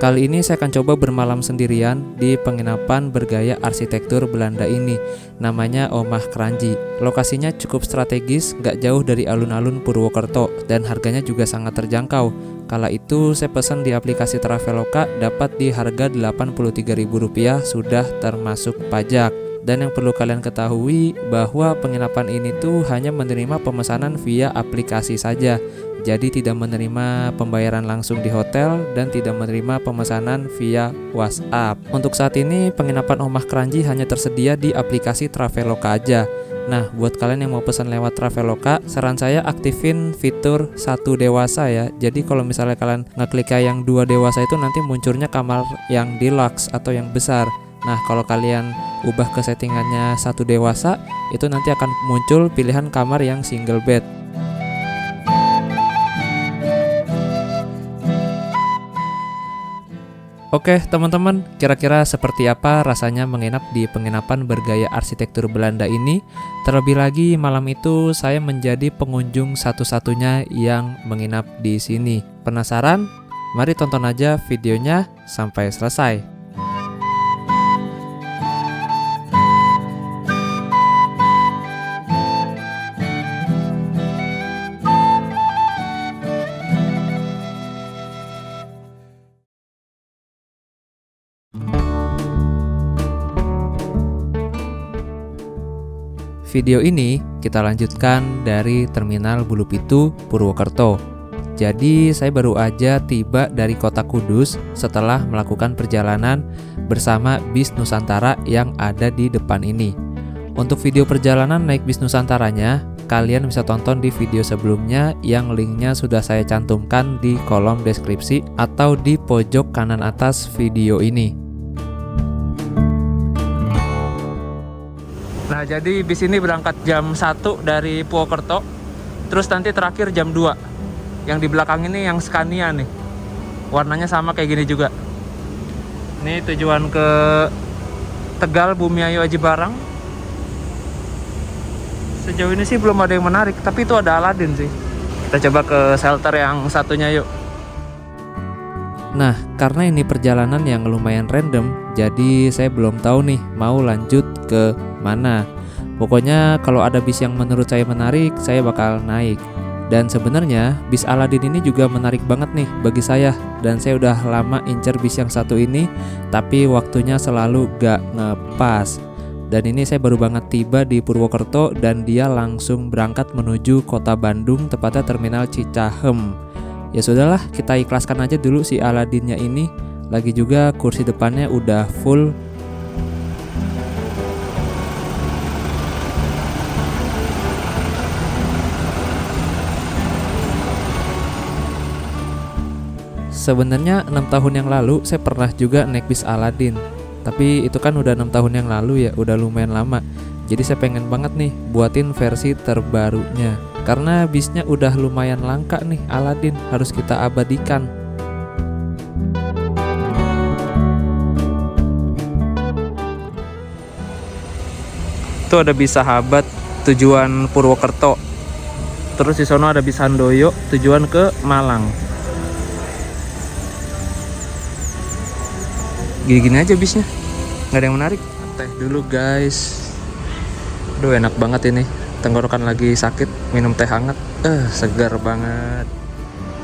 Kali ini saya akan coba bermalam sendirian di penginapan bergaya arsitektur Belanda ini. Namanya Omah Kranji. Lokasinya cukup strategis, gak jauh dari alun-alun Purwokerto, dan harganya juga sangat terjangkau. Kala itu saya pesan di aplikasi Traveloka, dapat di harga Rp83.000 sudah termasuk pajak. Dan yang perlu kalian ketahui bahwa penginapan ini tuh hanya menerima pemesanan via aplikasi saja. Jadi tidak menerima pembayaran langsung di hotel dan tidak menerima pemesanan via WhatsApp. Untuk saat ini penginapan Omah Kranji hanya tersedia di aplikasi Traveloka aja. Nah, buat kalian yang mau pesan lewat Traveloka, saran saya aktifin fitur 1 dewasa ya. Jadi kalau misalnya kalian ngeklik yang 2 dewasa itu nanti munculnya kamar yang deluxe atau yang besar. Nah, kalau kalian ubah ke settingannya 1 dewasa, itu nanti akan muncul pilihan kamar yang single bed. Oke teman-teman, kira-kira seperti apa rasanya menginap di penginapan bergaya arsitektur Belanda ini? Terlebih lagi malam itu saya menjadi pengunjung satu-satunya yang menginap di sini. Penasaran? Mari tonton aja videonya sampai selesai. Video ini kita lanjutkan dari Terminal Bulupitu, Purwokerto. Jadi saya baru aja tiba dari kota Kudus setelah melakukan perjalanan bersama bis Nusantara yang ada di depan ini. Untuk video perjalanan naik bis Nusantaranya, kalian bisa tonton di video sebelumnya yang linknya sudah saya cantumkan di kolom deskripsi atau di pojok kanan atas video ini. Nah, jadi bis ini berangkat jam 1 dari Purwokerto, terus nanti terakhir jam 2. Yang di belakang ini yang Scania nih. Warnanya sama kayak gini juga. Ini tujuan ke Tegal, Bumiayu, Aji Barang. Sejauh ini sih belum ada yang menarik, tapi itu ada Aladin sih. Kita coba ke shelter yang satunya yuk. Nah, karena ini perjalanan yang lumayan random, jadi saya belum tahu nih mau lanjut ke mana. Pokoknya kalau ada bis yang menurut saya menarik, saya bakal naik. Dan sebenarnya bis Aladin ini juga menarik banget nih bagi saya. Dan saya udah lama incer bis yang satu ini, tapi waktunya selalu gak ngepas. Dan ini saya baru banget tiba di Purwokerto dan dia langsung berangkat menuju kota Bandung, tepatnya Terminal Cicahem. Ya sudahlah, kita ikhlaskan aja dulu si Aladinnya ini. Lagi juga kursi depannya udah full. Sebenarnya 6 tahun yang lalu saya pernah juga naik bis Aladin. Tapi itu kan udah 6 tahun yang lalu ya, udah lumayan lama. Jadi saya pengen banget nih buatin versi terbarunya. Karena bisnya udah lumayan langka nih Aladin, harus kita abadikan. Itu ada bis Sahabat tujuan Purwokerto. Terus di sono ada bis Handoyo tujuan ke Malang. Gini-gini aja bisnya, nggak ada yang menarik. Teh dulu guys. Aduh enak banget ini. Tenggorokan lagi sakit, minum teh hangat, segar banget.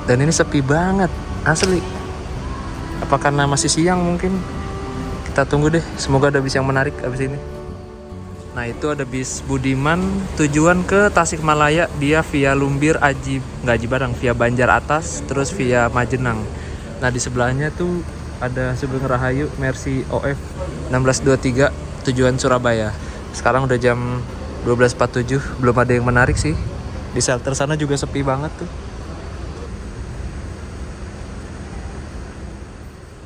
Dan ini sepi banget, asli. Apa karena masih siang mungkin? Kita tunggu deh, semoga ada bis yang menarik abis ini. Nah itu ada bis Budiman tujuan ke Tasikmalaya, dia via Lumbir, Aji Barang, via Banjar Atas, terus via Majenang. Nah di sebelahnya tuh ada Sugeng Rahayu Mercy OF 1623 tujuan Surabaya. Sekarang udah jam 12.47, belum ada yang menarik sih. Di shelter sana juga sepi banget tuh.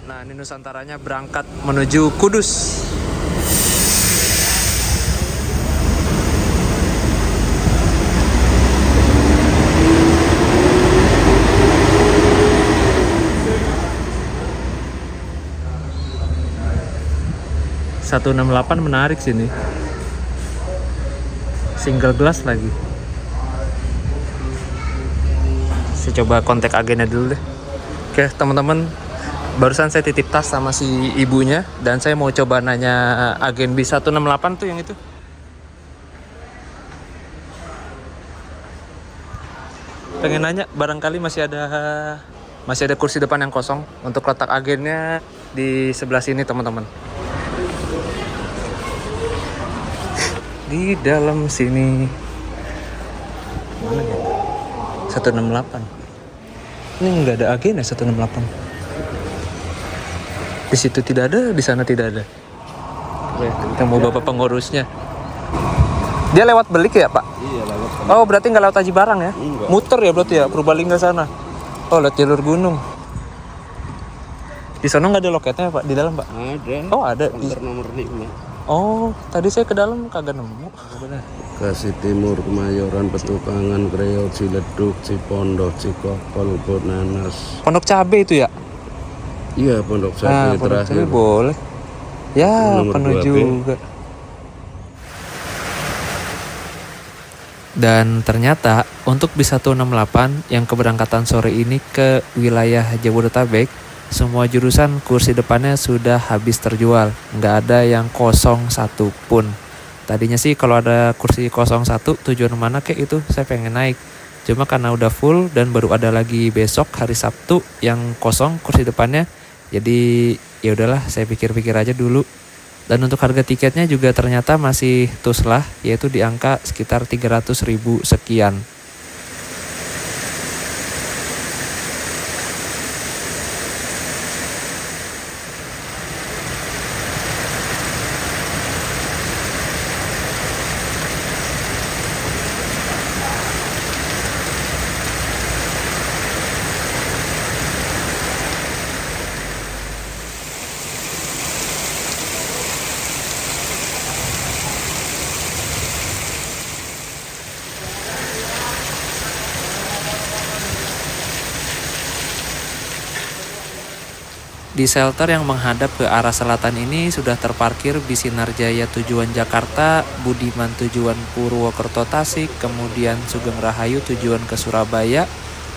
Nah ini Nusantaranya berangkat menuju Kudus. .168 menarik sini. Single glass lagi. Saya coba kontak agennya dulu deh. Oke teman-teman, Barusan saya titip tas sama si ibunya dan saya mau coba nanya agen B168 tuh yang itu. Pengen nanya barangkali masih ada kursi depan yang kosong untuk letak agennya di sebelah sini teman-teman. Di dalam sini. Mana ya? 168. Ini nggak ada agen ya 168. Di situ tidak ada, di sana tidak ada. Oke, kita mau bapak pengurusnya. Dia lewat Belik ya, Pak? Iya, lewat. Oh, berarti nggak lewat Aji Barang ya? Enggak. Muter ya berarti ya, Purbalingga sana. Oh, lewat jalur gunung. Di sana nggak ada loketnya Pak, di dalam Pak? Ada. Oh, ada. Kantor nomor 5. Oh, tadi saya ke dalam kagak nemu. Benar. Kasih Timur, Kemayoran, Petukangan, Kreo, Ciledug, Cipondoh, Cikokol, Bonanas. Pondok Cabe itu ya? Iya, Pondok Nah, Cabe Pondok terakhir. Cabe boleh. Ya, Nomor penuh 2B. juga. Dan ternyata untuk B168 yang keberangkatan sore ini ke wilayah Jabodetabek, semua jurusan kursi depannya sudah habis terjual. Nggak ada yang kosong satu pun. Tadinya sih kalau ada kursi 01 tujuan mana kek itu saya pengen naik. Cuma karena udah full dan baru ada lagi besok hari Sabtu yang kosong kursi depannya. Jadi ya udahlah saya pikir-pikir aja dulu. Dan untuk harga tiketnya juga ternyata masih tuslah, yaitu di angka sekitar 300.000 sekian. Di shelter yang menghadap ke arah selatan ini sudah terparkir bis Sinarjaya tujuan Jakarta, Budiman tujuan Purwokerto Tasik, kemudian Sugeng Rahayu tujuan ke Surabaya,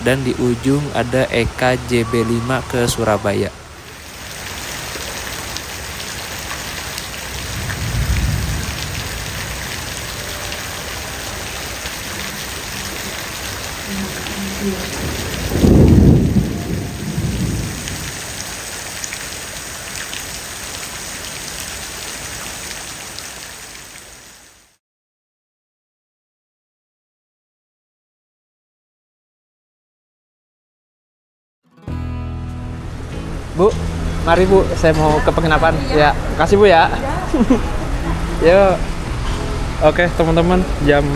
dan di ujung ada Eka JB5 ke Surabaya. Bu, mari Bu, saya mau ke penginapan. Ya, kasih Bu ya. Yuk. Oke, teman-teman, jam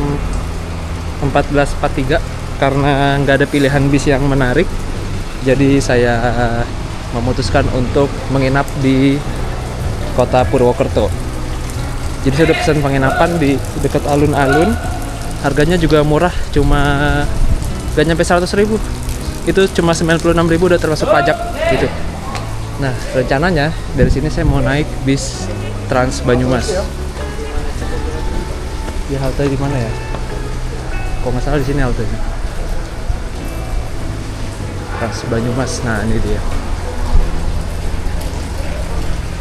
14.43 karena nggak ada pilihan bis yang menarik. Jadi saya memutuskan untuk menginap di kota Purwokerto. Jadi saya udah pesan penginapan di dekat alun-alun. Harganya juga murah, cuma gak nyampe 100.000. Itu cuma 96.000 udah termasuk pajak gitu. Nah, rencananya dari sini saya mau naik bis Trans Banyumas. Ya, halte di mana ya? Kok nggak salah di sini haltenya. Trans Banyumas. Nah, ini dia.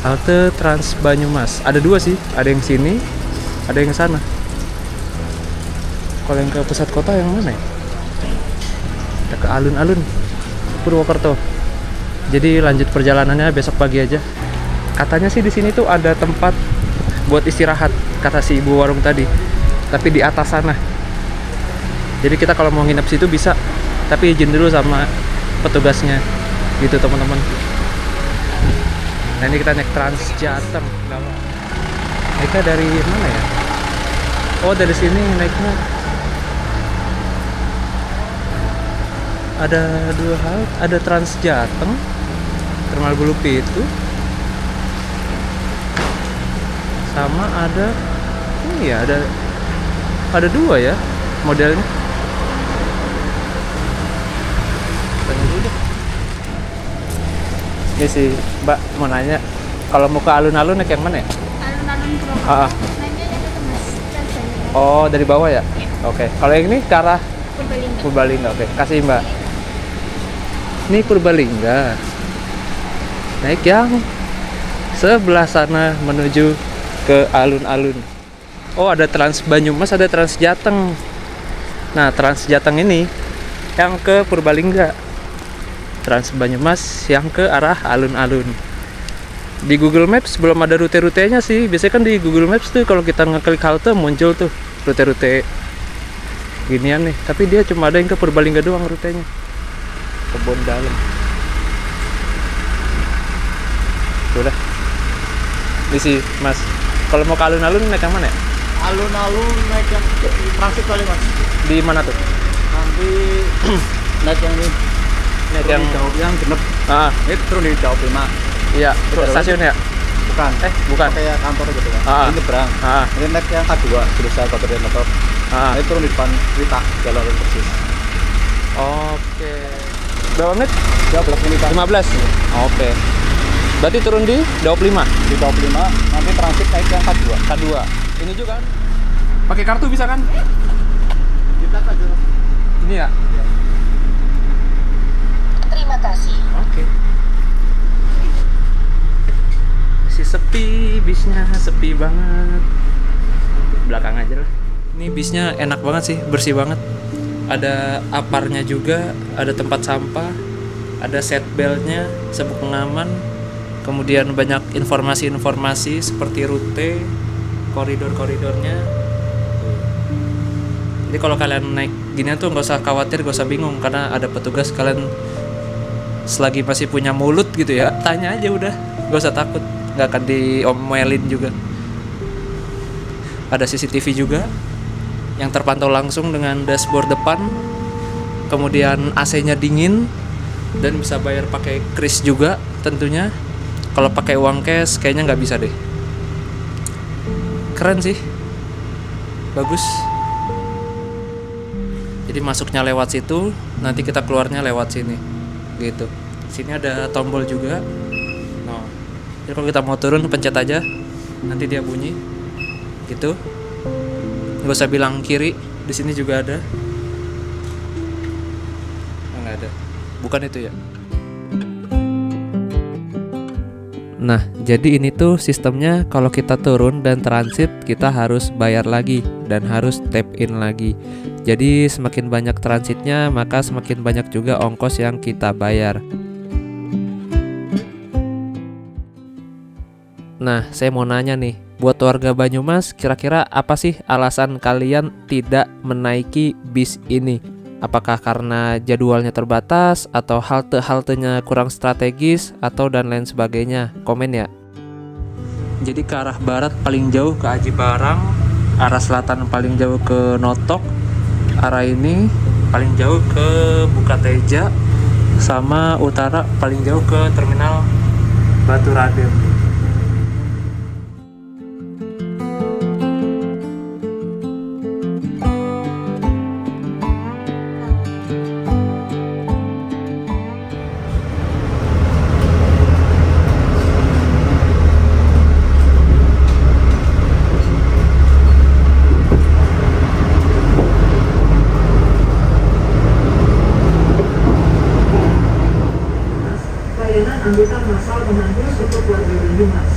Halte Trans Banyumas. Ada dua sih, ada yang sini, ada yang sana. Kalau yang ke pusat kota yang mana ya? Ada ke alun-alun Purwokerto. Jadi lanjut perjalanannya besok pagi aja. Katanya sih di sini tuh ada tempat buat istirahat, kata si ibu warung tadi. Tapi di atas sana. Jadi kita kalau mau nginep situ bisa, tapi izin dulu sama petugasnya. Gitu teman-teman. Nah, ini kita naik Trans Jateng. Naiknya dari mana ya? Oh, dari sini naiknya. Ada dua hal, ada Trans Jateng, Terminal Bulupi itu, sama ada, ini ya ada dua ya modelnya. Tanya dulu deh. Ini sih Mbak mau nanya, kalau mau ke alun-alun naik yang mana ya? Alun-alun Purwokerto. Ah. Naiknya yang ke Mas Tanzania. Oh, dari bawah ya? Iya. Oke. Kalau yang ini ke arah Purbalingga. Purbalingga. Oke, kasih Mbak. Ini Purbalingga. naik yang sebelah sana menuju ke alun-alun. Oh, ada Trans Banyumas, ada Trans Jateng. Nah, Trans Jateng ini yang ke Purbalingga, Trans Banyumas yang ke arah alun-alun. Di Google Maps belum ada rute-rutenya sih. Biasanya kan di Google Maps tuh kalau kita ngeklik halte muncul tuh rute-rute ginian nih. Tapi dia cuma ada yang ke Purbalingga doang rutenya. Kebon Dalam. Udah. Di sih, Mas. Kalau mau ke alun-alun naik yang mana ya? Alun-alun naik yang transit kali mas. Di mana tuh? Nanti naik yang ini. Naik Turun yang di Daup yang genep. ini Turun di Daup 5. iya, Terus stasiun ya? Bukan. Bukan. Kayak kantor gitu kan. Ah. Ini nyebrang. Ini naik yang K2 jurusan Kota Motor. Ini turun di depan Wita jalan persis. Oke. Berapa menit? 12 menit. 15. Oke. Berarti turun di Daup 5. Di Daup 5 nanti transit naik yang K2. K2. Ini juga kan? Pakai kartu bisa kan? Kita aja. Ini ya? Terima kasih. Oke. Masih sepi, bisnya sepi banget. Belakang aja lah. Ini bisnya enak banget sih, bersih banget. Ada aparnya juga, ada tempat sampah, ada seat beltnya, sabuk pengaman, kemudian banyak informasi-informasi seperti rute, koridor-koridornya. Jadi kalau kalian naik gini tuh nggak usah khawatir, nggak usah bingung karena ada petugas. Kalian selagi masih punya mulut gitu ya, tanya aja udah, nggak usah takut, nggak akan diomelin juga. Ada CCTV juga yang terpantau langsung dengan dashboard depan, kemudian AC-nya dingin dan bisa bayar pakai kris juga tentunya. Kalau pakai uang cash kayaknya nggak bisa deh. Keren sih, bagus. Jadi masuknya lewat situ, nanti kita keluarnya lewat sini, gitu. Sini ada tombol juga. Nah, jadi kalau kita mau turun pencet aja, nanti dia bunyi, gitu. Nggak usah bilang kiri, di sini juga ada. Nggak ada, bukan itu ya. Nah, jadi ini tuh sistemnya kalau kita turun dan transit kita harus bayar lagi dan harus tap in lagi. Jadi semakin banyak transitnya maka semakin banyak juga ongkos yang kita bayar. Nah, saya mau nanya nih, buat warga Banyumas kira-kira apa sih alasan kalian tidak menaiki bis ini? Apakah karena jadwalnya terbatas atau halte-haltenya kurang strategis atau dan lain sebagainya? Komen ya. Jadi ke arah barat paling jauh ke Aji Barang, arah selatan paling jauh ke Notok, arah ini paling jauh ke Bukateja, sama utara paling jauh ke terminal Baturaden. Angkutan massal pengangkut untuk warga Banyumas.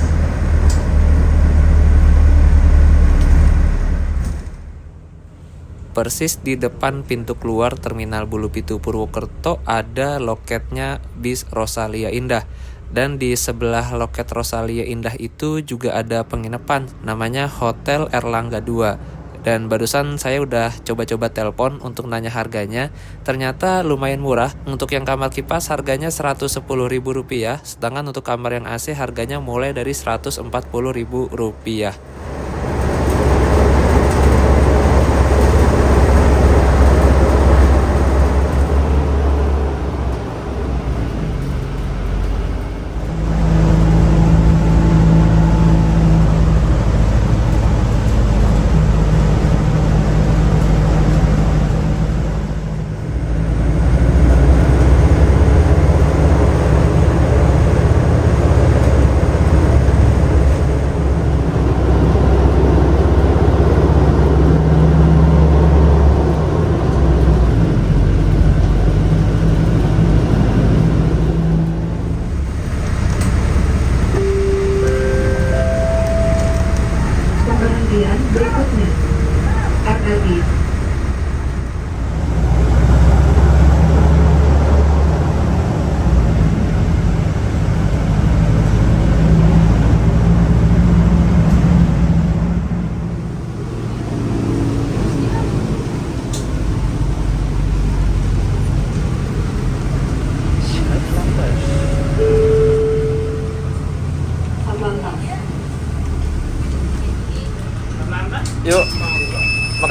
Persis di depan pintu keluar Terminal Bulupitu Purwokerto ada loketnya bis Rosalia Indah. Dan di sebelah loket Rosalia Indah itu juga ada penginapan namanya Hotel Erlangga 2. Dan barusan saya udah coba-coba telepon untuk nanya harganya. Ternyata lumayan murah. Untuk yang kamar kipas harganya Rp110.000, sedangkan untuk kamar yang AC harganya mulai dari Rp140.000.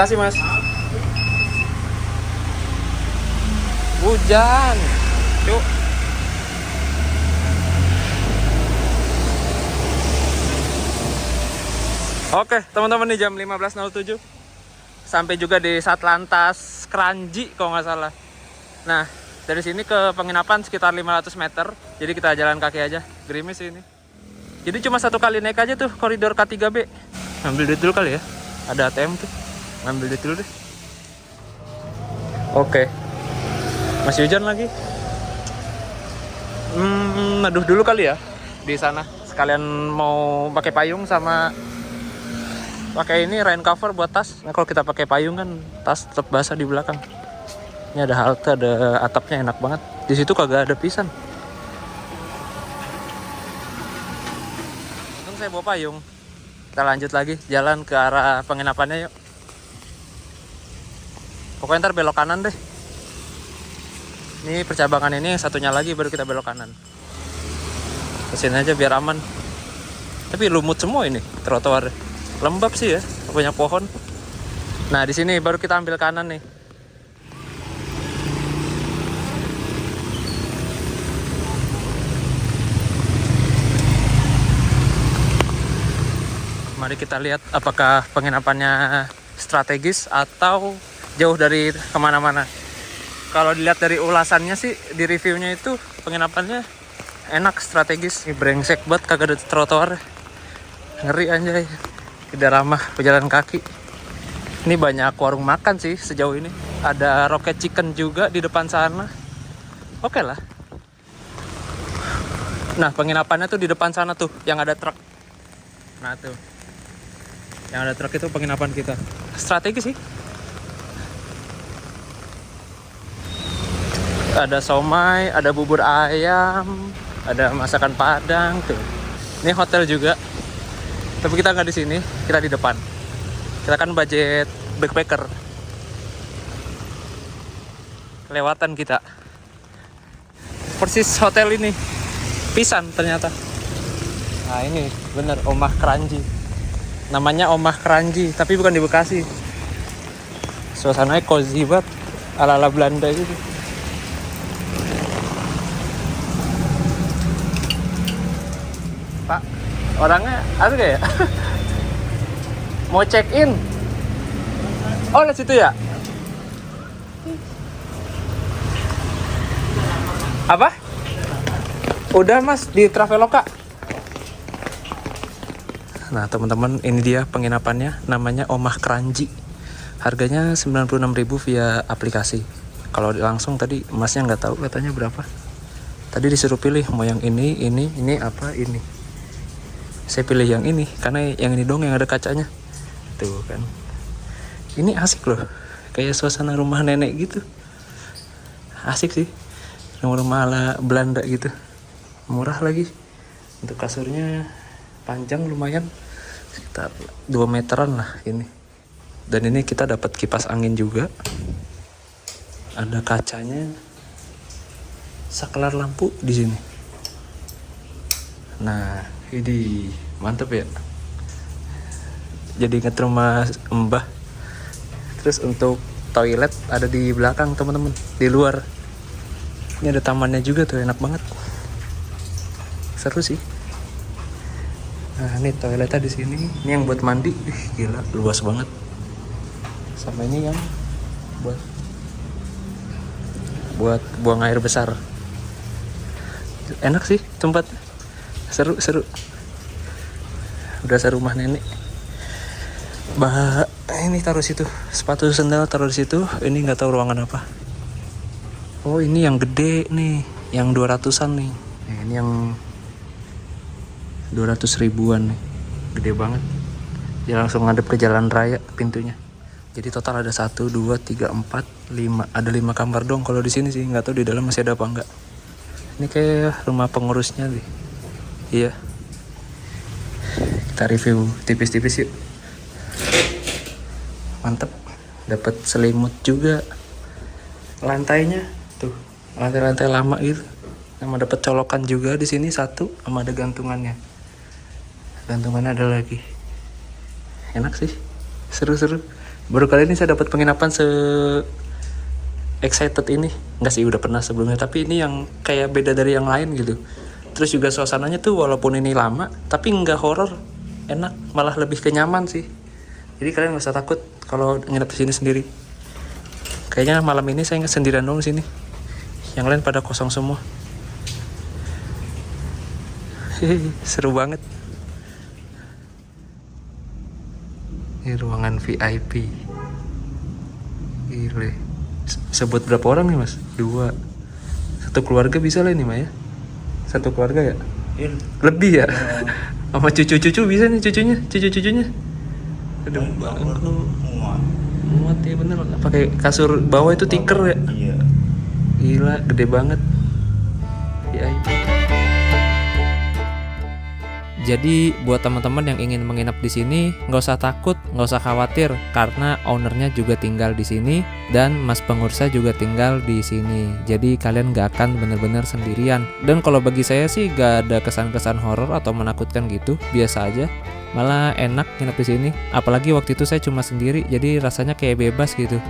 Makasih mas. Hujan. Yuk. Oke teman-teman, nih jam 15.07. Sampai juga di Satlantas Kranji kalau nggak salah. Nah dari sini ke penginapan sekitar 500 meter. Jadi kita jalan kaki aja. Gerimis ini. Jadi cuma satu kali naik aja tuh koridor K3B. Ngambil duit dulu kali ya. Ada ATM tuh. Ngambil duit dulu deh. Oke. Masih hujan lagi. Neduh dulu kali ya di sana. Sekalian mau pakai payung sama pakai ini rain cover buat tas. Nah kalau kita pakai payung kan tas tetap basah di belakang. Ini ada halte, ada atapnya, enak banget. Di situ kagak ada pisan. Untung saya bawa payung. Kita lanjut lagi jalan ke arah penginapannya yuk. Pokoknya ntar belok kanan deh. Ini percabangan ini, yang satunya lagi baru kita belok kanan. Kesini aja biar aman. Tapi lumut semua ini trotoar. Lembab sih ya, banyak pohon. Nah di sini baru kita ambil kanan nih. Mari kita lihat apakah penginapannya strategis atau jauh dari kemana-mana. Kalau dilihat dari ulasannya sih, di reviewnya itu penginapannya enak, strategis. Ini brengsek banget, kagak ada trotoar. Ngeri anjay. Tidak ramah pejalan kaki. Ini banyak warung makan sih sejauh ini. Ada Rocket Chicken juga di depan sana. Oke lah. Nah penginapannya tuh di depan sana tuh, yang ada truk. Nah tuh, yang ada truk itu penginapan kita. Strategi sih. Ada somai, ada bubur ayam, ada masakan Padang tuh. Ini hotel juga. Tapi kita nggak di sini, kita di depan. Kita kan budget backpacker. Kelewatan kita. Persis hotel ini. Pisan ternyata. Nah ini bener Omah Kranji. Namanya Omah Kranji, tapi bukan di Bekasi. Suasananya cozy banget, ala-ala Belanda gitu. Pak, orangnya ada gak ya? Mau check in? Oh, lihat situ ya? Apa? Udah mas, di Traveloka. Nah teman-teman, ini dia penginapannya. Namanya Omah Kranji. Harganya 96.000 via aplikasi. Kalau langsung tadi masnya nggak tahu katanya berapa. Tadi disuruh pilih mau yang ini apa ini. Saya pilih yang ini karena yang ini dong yang ada kacanya. Tuh kan. Ini asik loh. Kayak suasana rumah nenek gitu. Asik sih. Rumah ala Belanda gitu. Murah lagi. Untuk kasurnya panjang lumayan. Sekitar 2 meteran lah ini. Dan ini kita dapat kipas angin juga. Ada kacanya. Saklar lampu di sini. Nah, ini mantep ya. Jadi inget rumah Mbah. Terus untuk toilet ada di belakang teman-teman, di luar. Ini ada tamannya juga tuh, enak banget. Seru sih. Nah, ini toiletnya di sini. Ini yang buat mandi. Gila, luas banget. Sama ini yang buat buang air besar. Enak sih tempat. Seru. Udah serumah nenek. Ini taruh situ. Sepatu sendal taruh di situ. Ini nggak tahu ruangan apa. Oh ini yang gede nih, yang 200-an nih. Ini yang 200 ribuan nih, gede banget. Dia langsung ngadep ke jalan raya pintunya. Jadi total ada 1, 2, 3, 4, 5. Ada 5 kamar dong kalau di sini sih. Nggak tahu di dalam masih ada apa enggak. Ini kayak rumah pengurusnya nih. Iya. Kita review tipis-tipis yuk. Mantep. Dapat selimut juga. Lantainya tuh, lantai-lantai lama gitu. Sama dapat colokan juga di sini satu, sama ada gantungannya. Gantungannya ada lagi. Enak sih. Seru-seru. Baru kali ini saya dapat penginapan se excited ini. Enggak sih, udah pernah sebelumnya, tapi ini yang kayak beda dari yang lain gitu. Terus juga suasananya tuh walaupun ini lama, tapi nggak horor, enak, malah lebih kenyaman sih. Jadi kalian nggak usah takut kalau nginep di sini sendiri. Kayaknya malam ini saya nggak sendirian dong di sini. Yang lain pada kosong semua. Seru banget. Ini ruangan VIP. Gile. Sebut berapa orang nih mas? 2. Satu keluarga bisa lah ini mah ya. Satu keluarga ya? Lebih ya? Sama cucu-cucu bisa nih cucunya? Cucu-cucunya? Aduh bangku. Muat ya bener. Pakai kasur bawah itu tinker ya? Iya. Gila, gede banget. VIP. Jadi buat teman-teman yang ingin menginap di sini, nggak usah takut, nggak usah khawatir, karena ownernya juga tinggal di sini dan mas pengurusnya juga tinggal di sini. Jadi kalian nggak akan bener-bener sendirian. Dan kalau bagi saya sih nggak ada kesan-kesan horor atau menakutkan gitu, biasa aja. Malah enak nginap di sini. Apalagi waktu itu saya cuma sendiri, jadi rasanya kayak bebas gitu.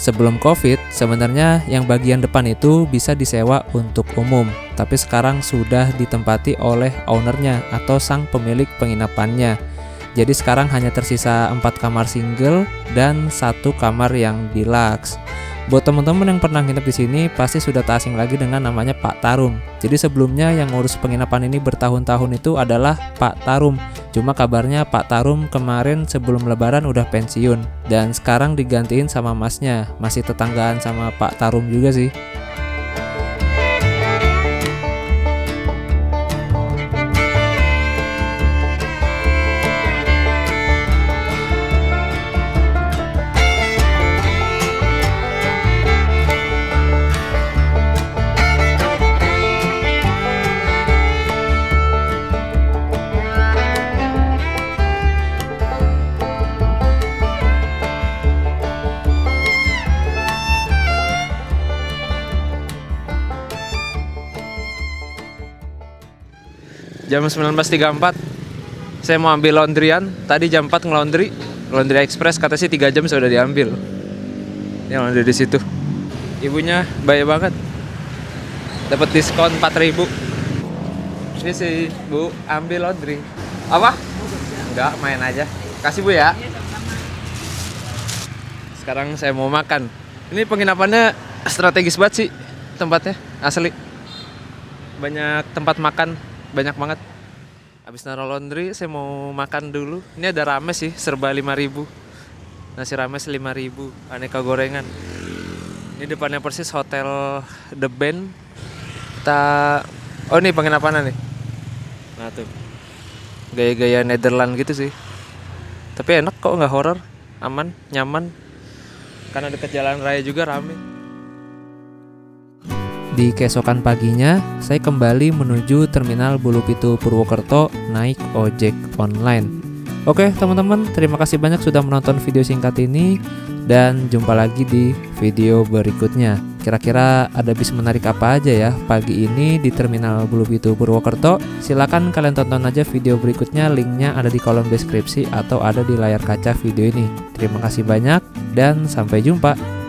Sebelum COVID, sebenarnya yang bagian depan itu bisa disewa untuk umum, tapi sekarang sudah ditempati oleh ownernya atau sang pemilik penginapannya. Jadi sekarang hanya tersisa 4 kamar single dan 1 kamar yang deluxe. Buat teman-teman yang pernah nginep di sini pasti sudah tak asing lagi dengan namanya Pak Tarum. Jadi sebelumnya yang ngurus penginapan ini bertahun-tahun itu adalah Pak Tarum. Cuma kabarnya Pak Tarum kemarin sebelum lebaran udah pensiun dan sekarang digantiin sama masnya. Masih tetanggaan sama Pak Tarum juga sih. Jam 19.34 saya mau ambil laundryan. Tadi jam 4 nge-laundry express, kata sih 3 jam sudah diambil. Ini laundry di situ. Ibunya baik banget. Dapat diskon 4.000. Ini sih Bu, ambil laundry. Apa? Enggak, main aja. Kasih Bu ya. Sekarang saya mau makan. Ini penginapannya strategis banget sih tempatnya, asli. Banyak tempat makan, banyak banget. Habis naruh laundry, saya mau makan dulu. Ini ada rames sih, serba 5.000. Nasi rames 5.000, aneka gorengan. Ini depannya persis hotel The Band. Oh ini penginapannya nih. Nah tuh, gaya-gaya Netherlands gitu sih. Tapi enak kok, nggak horor, aman, nyaman. Karena dekat jalan raya juga rame. Di keesokan paginya, saya kembali menuju Terminal Bulupitu Purwokerto naik ojek online. Oke teman-teman, terima kasih banyak sudah menonton video singkat ini dan jumpa lagi di video berikutnya. Kira-kira ada bis menarik apa aja ya pagi ini di Terminal Bulupitu Purwokerto? Silakan kalian tonton aja video berikutnya, linknya ada di kolom deskripsi atau ada di layar kaca video ini. Terima kasih banyak dan sampai jumpa.